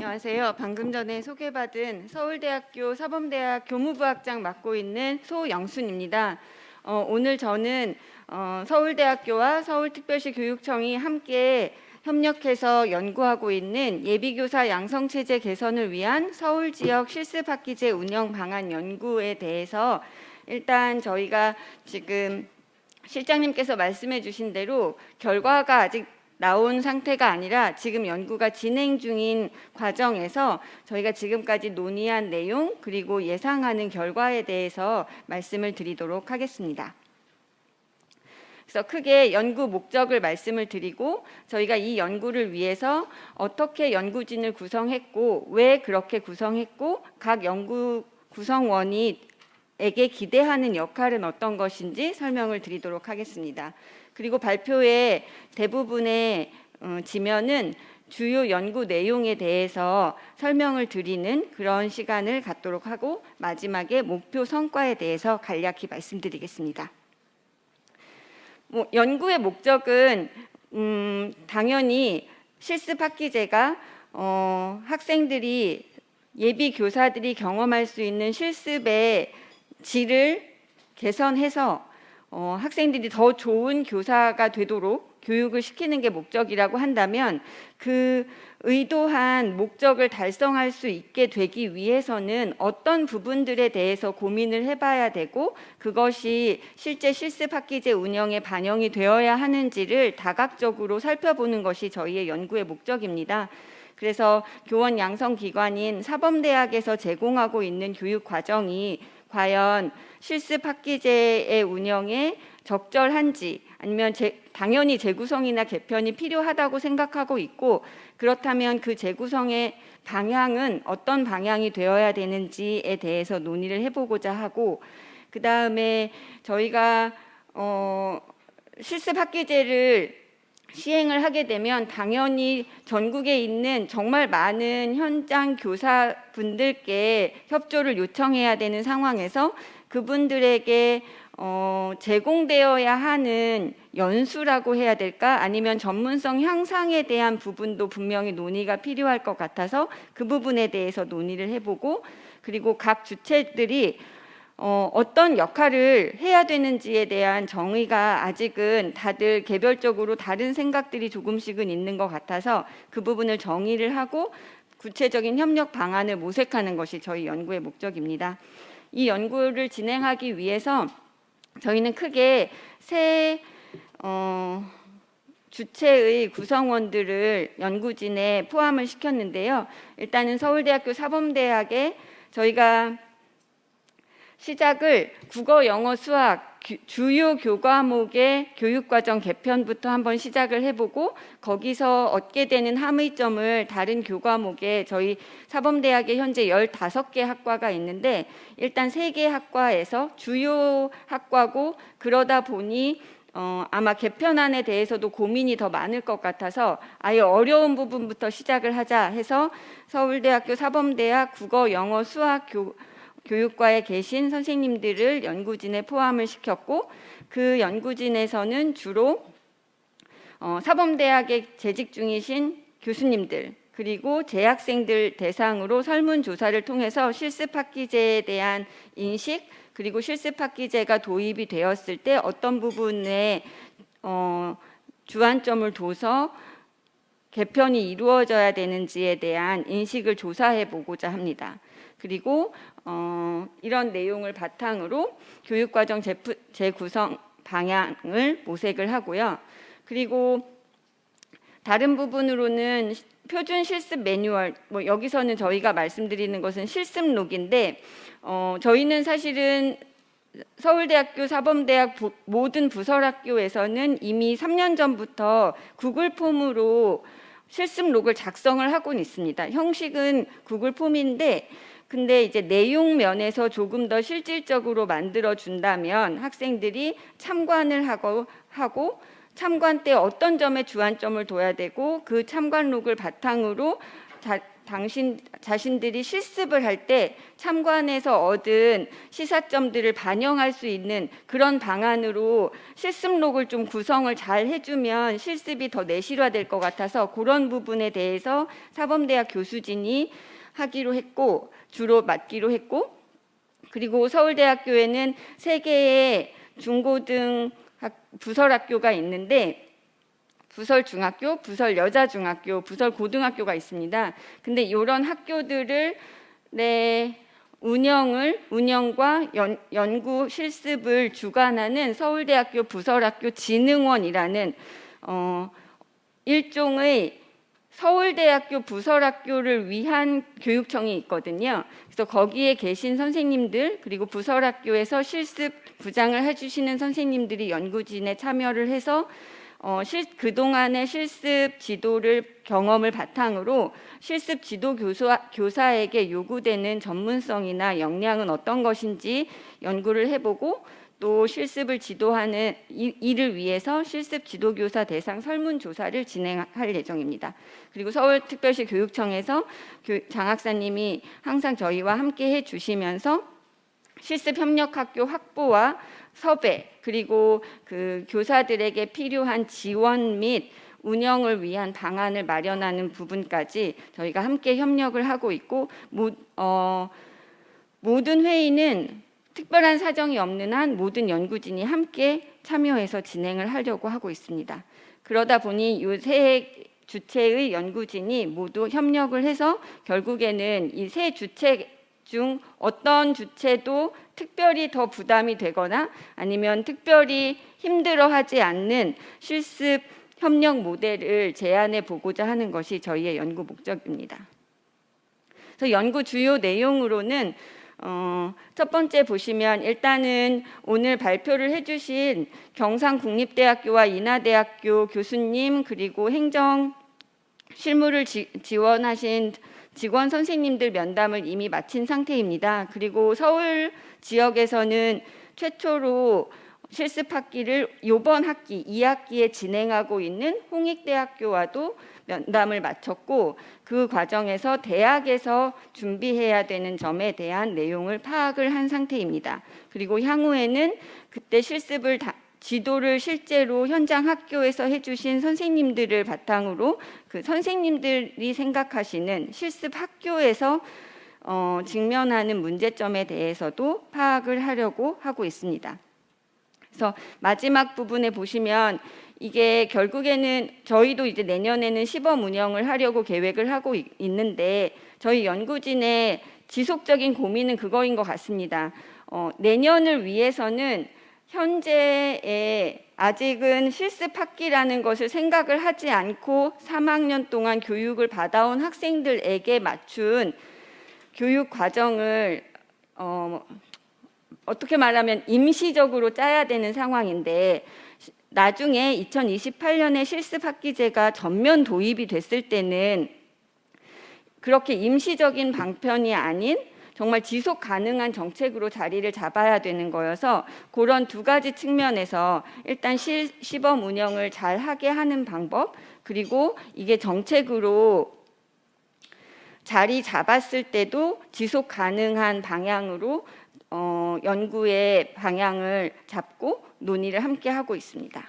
안녕하세요. 방금 전에 소개받은 서울대학교 사범대학 교무부학장 맡고 있는 소영순입니다. 오늘 저는 서울대학교와 서울특별시 교육청이 함께 협력해서 연구하고 있는 예비교사 양성체제 개선을 위한 서울지역 실습학기제 운영 방안 연구에 대해서 일단 저희가 지금 실장님께서 말씀해 주신 대로 결과가 아직 나온 상태가 아니라 지금 연구가 진행 중인 과정에서 저희가 지금까지 논의한 내용 그리고 예상하는 결과에 대해서 말씀을 드리도록 하겠습니다. 그래서 크게 연구 목적을 말씀을 드리고 저희가 이 연구를 위해서 어떻게 연구진을 구성했고 왜 그렇게 구성했고 각 연구 구성원이 에게 기대하는 역할은 어떤 것인지 설명을 드리도록 하겠습니다. 그리고 발표의 대부분의 지면은 주요 연구 내용에 대해서 설명을 드리는 그런 시간을 갖도록 하고 마지막에 목표 성과에 대해서 간략히 말씀드리겠습니다. 연구의 목적은 당연히 실습학기제가 학생들이 예비 교사들이 경험할 수 있는 실습의 질을 개선해서 학생들이 더 좋은 교사가 되도록 교육을 시키는 게 목적이라고 한다면 그 의도한 목적을 달성할 수 있게 되기 위해서는 어떤 부분들에 대해서 고민을 해봐야 되고 그것이 실제 실습학기제 운영에 반영이 되어야 하는지를 다각적으로 살펴보는 것이 저희의 연구의 목적입니다. 그래서 교원 양성기관인 사범대학에서 제공하고 있는 교육 과정이 과연 실습학기제의 운영에 적절한지 아니면 당연히 재구성이나 개편이 필요하다고 생각하고 있고 그렇다면 그 재구성의 방향은 어떤 방향이 되어야 되는지에 대해서 논의를 해보고자 하고 그 다음에 저희가 실습학기제를 시행을 하게 되면 당연히 전국에 있는 정말 많은 현장 교사분들께 협조를 요청해야 되는 상황에서 그분들에게 제공되어야 하는 연수라고 해야 될까? 아니면 전문성 향상에 대한 부분도 분명히 논의가 필요할 것 같아서 그 부분에 대해서 논의를 해보고 그리고 각 주체들이 어떤 역할을 해야 되는지에 대한 정의가 아직은 다들 개별적으로 다른 생각들이 조금씩은 있는 것 같아서 그 부분을 정의를 하고 구체적인 협력 방안을 모색하는 것이 저희 연구의 목적입니다. 이 연구를 진행하기 위해서 저희는 크게 세 주체의 구성원들을 연구진에 포함을 시켰는데요. 일단은 서울대학교 사범대학에 저희가 시작을 국어, 영어, 수학 주요 교과목의 교육과정 개편부터 한번 시작을 해보고 거기서 얻게 되는 함의점을 다른 교과목에 저희 사범대학에 현재 15개 학과가 있는데 일단 3개 학과에서 주요 학과고 그러다 보니 아마 개편안에 대해서도 고민이 더 많을 것 같아서 아예 어려운 부분부터 시작을 하자 해서 서울대학교 사범대학 국어, 영어, 수학 교육과에 계신 선생님들을 연구진에 포함을 시켰고 그 연구진에서는 주로 사범대학에 재직 중이신 교수님들 그리고 재학생들 대상으로 설문조사를 통해서 실습학기제에 대한 인식 그리고 실습학기제가 도입이 되었을 때 어떤 부분에 주안점을 둬서 개편이 이루어져야 되는지에 대한 인식을 조사해 보고자 합니다. 그리고 이런 내용을 바탕으로 교육과정 재구성 방향을 모색을 하고요. 그리고 다른 부분으로는 표준 실습 매뉴얼, 여기서는 저희가 말씀드리는 것은 실습록인데 저희는 사실은 서울대학교 사범대학 모든 부설학교에서는 이미 3년 전부터 구글 폼으로 실습록을 작성을 하고는 있습니다. 형식은 구글 폼인데 근데 이제 내용 면에서 조금 더 실질적으로 만들어 준다면 학생들이 참관을 하고 참관 때 어떤 점에 주안점을 둬야 되고 그 참관록을 바탕으로 자신들이 실습을 할 때 참관에서 얻은 시사점들을 반영할 수 있는 그런 방안으로 실습록을 좀 구성을 잘 해주면 실습이 더 내실화될 것 같아서 그런 부분에 대해서 사범대학 교수진이 하기로 했고 주로 맡기로 했고, 그리고 서울대학교에는 3개의 중고등 부설학교가 있는데 부설 중학교, 부설 여자중학교, 부설 고등학교가 있습니다. 근데 이런 학교들을 운영과 연구 실습을 주관하는 서울대학교 부설학교 진흥원이라는 일종의 서울대학교 부설학교를 위한 교육청이 있거든요. 그래서 거기에 계신 선생님들, 그리고 부설학교에서 실습 부장을 해주시는 선생님들이 연구진에 참여를 해서 그동안의 실습 지도를 경험을 바탕으로 실습 지도 교사에게 요구되는 전문성이나 역량은 어떤 것인지 연구를 해보고, 또 실습을 지도하는 이를 위해서 실습 지도교사 대상 설문조사를 진행할 예정입니다. 그리고 서울특별시 교육청에서 장학사님이 항상 저희와 함께 해주시면서 실습협력학교 확보와 섭외, 그리고 그 교사들에게 필요한 지원 및 운영을 위한 방안을 마련하는 부분까지 저희가 함께 협력을 하고 있고, 모든 회의는 특별한 사정이 없는 한 모든 연구진이 함께 참여해서 진행을 하려고 하고 있습니다. 그러다 보니 이 세 주체의 연구진이 모두 협력을 해서 결국에는 이 세 주체 중 어떤 주체도 특별히 더 부담이 되거나 아니면 특별히 힘들어하지 않는 실습 협력 모델을 제안해 보고자 하는 것이 저희의 연구 목적입니다. 그래서 연구 주요 내용으로는 첫 번째 보시면 일단은 오늘 발표를 해주신 경상국립대학교와 인하대학교 교수님, 그리고 행정 실무를 지원하신 직원 선생님들 면담을 이미 마친 상태입니다. 그리고 서울 지역에서는 최초로 실습 학기를 이번 학기 2학기에 진행하고 있는 홍익대학교와도 면담을 마쳤고, 그 과정에서 대학에서 준비해야 되는 점에 대한 내용을 파악을 한 상태입니다. 그리고 향후에는 그때 실습을 지도를 실제로 현장 학교에서 해주신 선생님들을 바탕으로 그 선생님들이 생각하시는 실습 학교에서 직면하는 문제점에 대해서도 파악을 하려고 하고 있습니다. 그래서 마지막 부분에 보시면 이게 결국에는 저희도 이제 내년에는 시범 운영을 하려고 계획을 하고 있는데 저희 연구진의 지속적인 고민은 그거인 것 같습니다. 내년을 위해서는 현재에 아직은 실습 학기라는 것을 생각을 하지 않고 3학년 동안 교육을 받아온 학생들에게 맞춘 교육 과정을 어떻게 말하면 임시적으로 짜야 되는 상황인데, 나중에 2028년에 실습 학기제가 전면 도입이 됐을 때는 그렇게 임시적인 방편이 아닌 정말 지속 가능한 정책으로 자리를 잡아야 되는 거여서 그런 두 가지 측면에서 일단 시범 운영을 잘 하게 하는 방법, 그리고 이게 정책으로 자리 잡았을 때도 지속 가능한 방향으로 연구의 방향을 잡고 논의를 함께 하고 있습니다.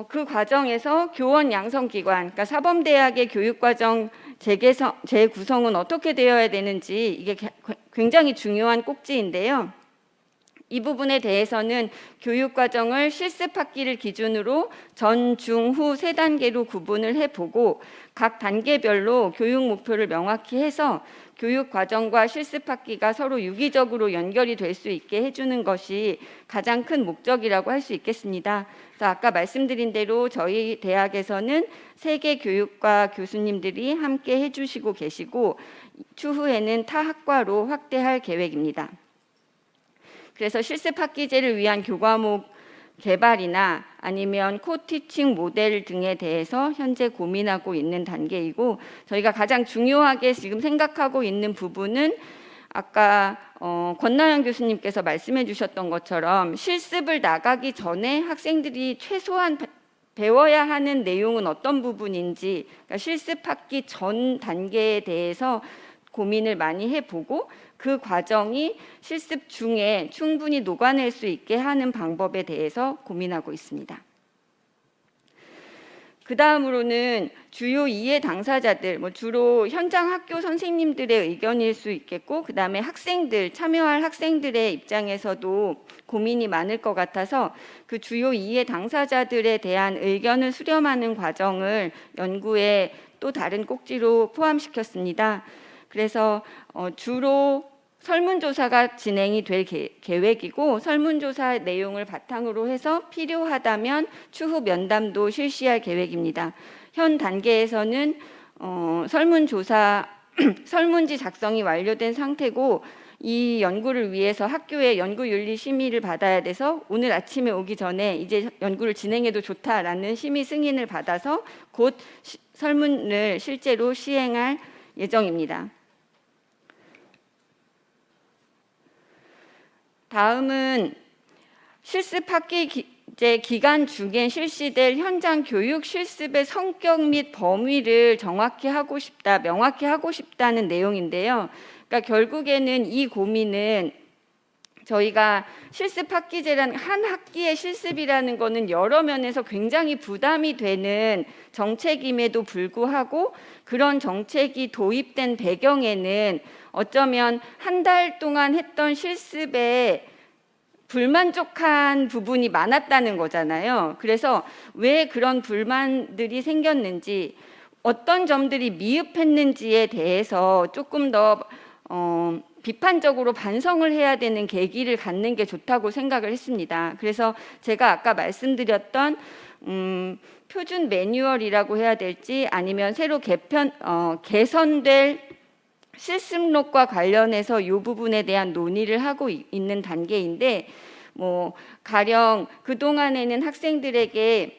그 과정에서 교원 양성기관, 그러니까 사범대학의 교육과정 재구성은 어떻게 되어야 되는지 이게 굉장히 중요한 꼭지인데요. 이 부분에 대해서는 교육과정을 실습학기를 기준으로 전, 중, 후 3단계로 구분을 해보고 각 단계별로 교육 목표를 명확히 해서 교육과정과 실습학기가 서로 유기적으로 연결이 될 수 있게 해주는 것이 가장 큰 목적이라고 할 수 있겠습니다. 그래서 아까 말씀드린 대로 저희 대학에서는 3개 교육과 교수님들이 함께 해주시고 계시고 추후에는 타 학과로 확대할 계획입니다. 그래서 실습학기제를 위한 교과목 개발이나 아니면 코티칭 모델 등에 대해서 현재 고민하고 있는 단계이고, 저희가 가장 중요하게 지금 생각하고 있는 부분은 아까 권나연 교수님께서 말씀해 주셨던 것처럼 실습을 나가기 전에 학생들이 최소한 배워야 하는 내용은 어떤 부분인지, 그러니까 실습학기 전 단계에 대해서 고민을 많이 해보고 그 과정이 실습 중에 충분히 녹아낼 수 있게 하는 방법에 대해서 고민하고 있습니다. 그 다음으로는 주요 이해 당사자들, 주로 현장 학교 선생님들의 의견일 수 있겠고, 그 다음에 학생들, 참여할 학생들의 입장에서도 고민이 많을 것 같아서 그 주요 이해 당사자들에 대한 의견을 수렴하는 과정을 연구에 또 다른 꼭지로 포함시켰습니다. 그래서 주로 설문조사가 진행이 될 계획이고, 설문조사 내용을 바탕으로 해서 필요하다면 추후 면담도 실시할 계획입니다. 현 단계에서는 설문지 작성이 완료된 상태고, 이 연구를 위해서 학교의 연구윤리 심의를 받아야 돼서 오늘 아침에 오기 전에 이제 연구를 진행해도 좋다라는 심의 승인을 받아서 곧 설문을 실제로 시행할 예정입니다. 다음은 실습 학기 기간 중에 실시될 현장 교육 실습의 성격 및 범위를 명확히 하고 싶다는 내용인데요. 그러니까 결국에는 이 고민은 저희가 실습 학기제라는 한 학기의 실습이라는 것은 여러 면에서 굉장히 부담이 되는 정책임에도 불구하고 그런 정책이 도입된 배경에는 어쩌면 한 달 동안 했던 실습에 불만족한 부분이 많았다는 거잖아요. 그래서 왜 그런 불만들이 생겼는지, 어떤 점들이 미흡했는지에 대해서 조금 더 비판적으로 반성을 해야 되는 계기를 갖는 게 좋다고 생각을 했습니다. 그래서 제가 아까 말씀드렸던 표준 매뉴얼이라고 해야 될지 아니면 새로 개선될 실습록과 관련해서 이 부분에 대한 논의를 하고 있는 단계인데, 가령 그동안에는 학생들에게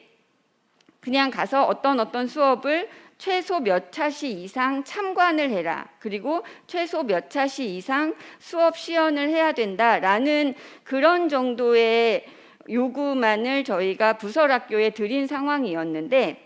그냥 가서 어떤 수업을 최소 몇 차시 이상 참관을 해라, 그리고 최소 몇 차시 이상 수업 시연을 해야 된다라는 그런 정도의 요구만을 저희가 부설학교에 드린 상황이었는데,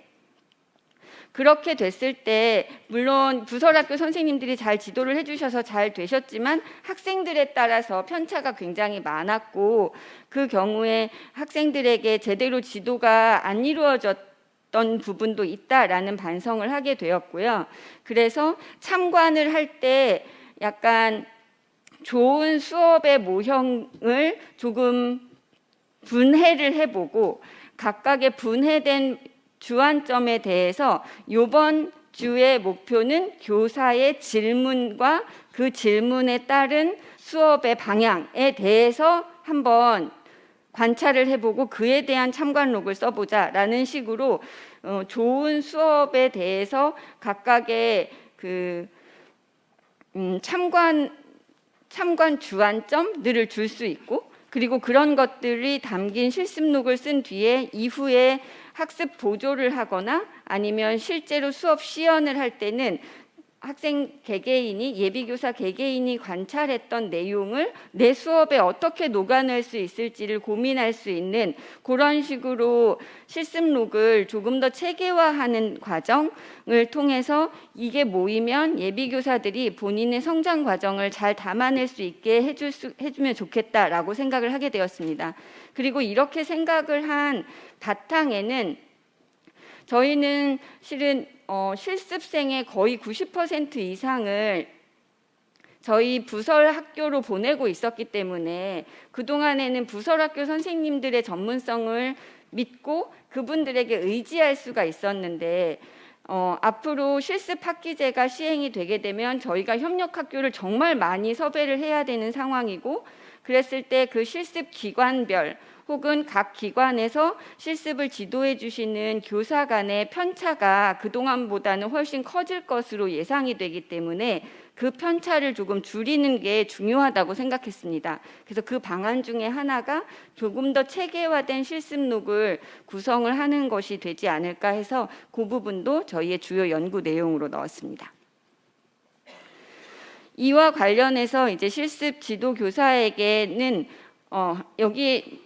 그렇게 됐을 때 물론 부설학교 선생님들이 잘 지도를 해주셔서 잘 되셨지만 학생들에 따라서 편차가 굉장히 많았고, 그 경우에 학생들에게 제대로 지도가 안 이루어졌던 부분도 있다라는 반성을 하게 되었고요. 그래서 참관을 할 때 약간 좋은 수업의 모형을 조금 분해를 해보고 각각의 분해된 주안점에 대해서 이번 주의 목표는 교사의 질문과 그 질문에 따른 수업의 방향에 대해서 한번 관찰을 해보고 그에 대한 참관록을 써보자라는 식으로 좋은 수업에 대해서 각각의 그 참관 주안점들을 줄 수 있고, 그리고 그런 것들이 담긴 실습록을 쓴 뒤에 이후에 학습 보조를 하거나 아니면 실제로 수업 시연을 할 때는 학생 개개인이, 예비교사 개개인이 관찰했던 내용을 내 수업에 어떻게 녹아낼 수 있을지를 고민할 수 있는 그런 식으로 실습록을 조금 더 체계화하는 과정을 통해서 이게 모이면 예비교사들이 본인의 성장 과정을 잘 담아낼 수 있게 해주면 좋겠다라고 생각을 하게 되었습니다. 그리고 이렇게 생각을 한 바탕에는 저희는 실은 실습생의 거의 90% 이상을 저희 부설 학교로 보내고 있었기 때문에 그동안에는 부설 학교 선생님들의 전문성을 믿고 그분들에게 의지할 수가 있었는데, 앞으로 실습 학기제가 시행이 되게 되면 저희가 협력학교를 정말 많이 섭외를 해야 되는 상황이고, 그랬을 때 그 실습 기관별 혹은 각 기관에서 실습을 지도해 주시는 교사 간의 편차가 그동안보다는 훨씬 커질 것으로 예상이 되기 때문에 그 편차를 조금 줄이는 게 중요하다고 생각했습니다. 그래서 그 방안 중에 하나가 조금 더 체계화된 실습록을 구성을 하는 것이 되지 않을까 해서 그 부분도 저희의 주요 연구 내용으로 넣었습니다. 이와 관련해서 이제 실습 지도 교사에게는 여기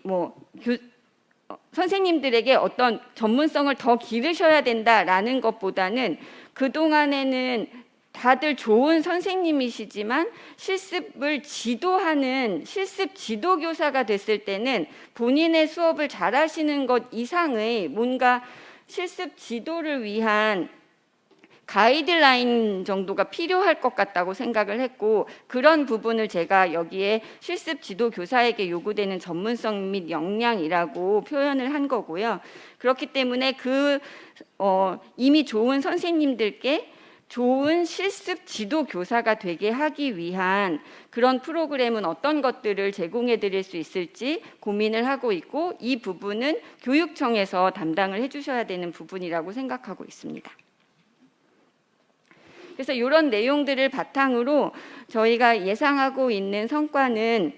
선생님들에게 어떤 전문성을 더 기르셔야 된다라는 것보다는 그동안에는 다들 좋은 선생님이시지만 실습을 지도하는 실습 지도교사가 됐을 때는 본인의 수업을 잘하시는 것 이상의 뭔가 실습 지도를 위한 가이드라인 정도가 필요할 것 같다고 생각을 했고, 그런 부분을 제가 여기에 실습 지도 교사에게 요구되는 전문성 및 역량이라고 표현을 한 거고요. 그렇기 때문에 이미 좋은 선생님들께 좋은 실습 지도 교사가 되게 하기 위한 그런 프로그램은 어떤 것들을 제공해 드릴 수 있을지 고민을 하고 있고, 이 부분은 교육청에서 담당을 해 주셔야 되는 부분이라고 생각하고 있습니다. 그래서 이런 내용들을 바탕으로 저희가 예상하고 있는 성과는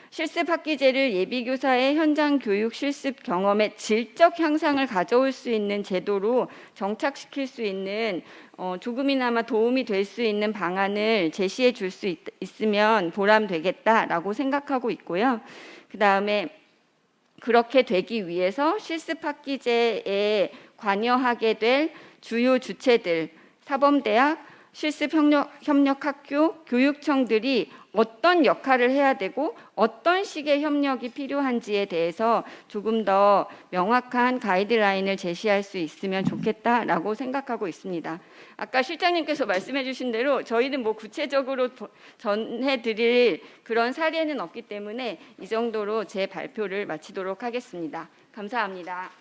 실습학기제를 예비교사의 현장 교육 실습 경험의 질적 향상을 가져올 수 있는 제도로 정착시킬 수 있는 조금이나마 도움이 될 수 있는 방안을 제시해 줄 수 있으면 보람되겠다라고 생각하고 있고요. 그다음에 그렇게 되기 위해서 실습학기제에 관여하게 될 주요 주체들, 사범대학, 실습협력학교, 교육청들이 어떤 역할을 해야 되고 어떤 식의 협력이 필요한지에 대해서 조금 더 명확한 가이드라인을 제시할 수 있으면 좋겠다라고 생각하고 있습니다. 아까 실장님께서 말씀해 주신 대로 저희는 뭐 구체적으로 전해드릴 그런 사례는 없기 때문에 이 정도로 제 발표를 마치도록 하겠습니다. 감사합니다.